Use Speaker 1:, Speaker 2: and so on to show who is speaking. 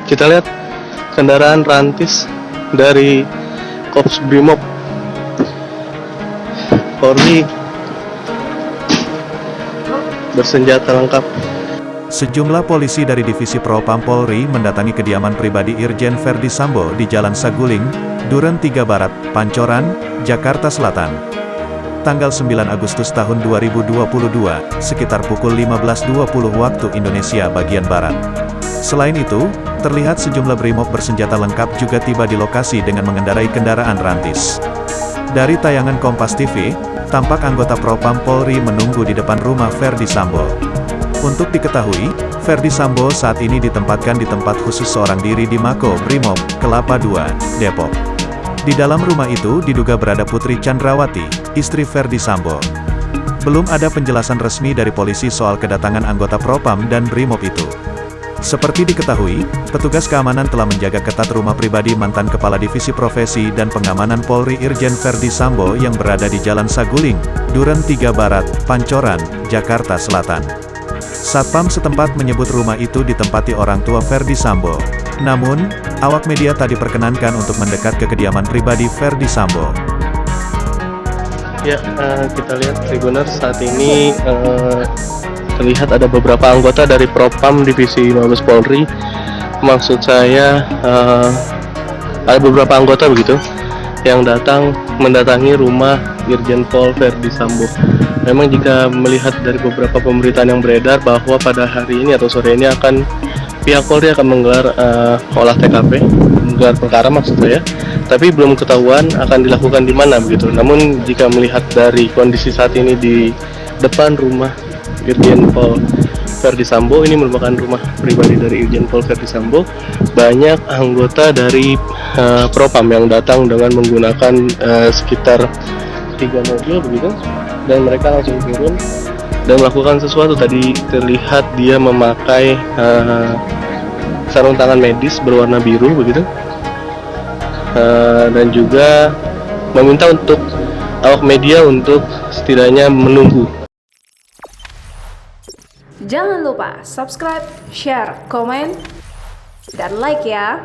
Speaker 1: Kita lihat kendaraan rantis dari Korps Brimob Polri bersenjata lengkap.
Speaker 2: Sejumlah polisi dari Divisi Propam Polri mendatangi kediaman pribadi Irjen Verdi Sambo di Jalan Saguling, Duren 3 Barat, Pancoran, Jakarta Selatan. Tanggal 9 Agustus tahun 2022, sekitar pukul 15.20 waktu Indonesia bagian Barat. Selain itu, terlihat sejumlah brimob bersenjata lengkap juga tiba di lokasi dengan mengendarai kendaraan rantis. Dari tayangan Kompas TV, tampak anggota Propam Polri menunggu di depan rumah Verdi Sambo. Untuk diketahui, Verdi Sambo saat ini ditempatkan di tempat khusus seorang diri di Mako Brimob, Kelapa II, Depok. Di dalam rumah itu diduga berada Putri Chandrawati, istri Verdi Sambo. Belum ada penjelasan resmi dari polisi soal kedatangan anggota Propam dan Brimob itu. Seperti diketahui, petugas keamanan telah menjaga ketat rumah pribadi mantan Kepala Divisi Profesi dan Pengamanan Polri Irjen Verdi Sambo yang berada di Jalan Saguling, Duren 3 Barat, Pancoran, Jakarta Selatan. Satpam setempat menyebut rumah itu ditempati orang tua Verdi Sambo. Namun, awak media tak diperkenankan untuk mendekat ke kediaman pribadi Verdi Sambo.
Speaker 1: Ya, kita lihat Tribuners saat ini terlihat ada beberapa anggota dari Propam Divisi Mabes Polri. Maksud saya ada beberapa anggota begitu yang mendatangi rumah Irjen Pol Verdi Sambo. Memang jika melihat dari beberapa pemberitaan yang beredar bahwa pada hari ini atau sore ini pihak Polri akan menggelar olah TKP, menggelar perkara maksud saya, tapi belum ketahuan akan dilakukan di mana begitu. Namun jika melihat dari kondisi saat ini di depan rumah Irjen Pol Verdi Sambo, ini merupakan rumah pribadi dari Irjen Pol Verdi Sambo, banyak anggota dari Propam yang datang dengan menggunakan sekitar 3 mobil begitu, dan mereka langsung turun dan melakukan sesuatu. Tadi terlihat dia memakai sarung tangan medis berwarna biru begitu, dan juga meminta untuk awak media untuk setidaknya menunggu.
Speaker 3: Jangan lupa subscribe, share, komen, dan like ya.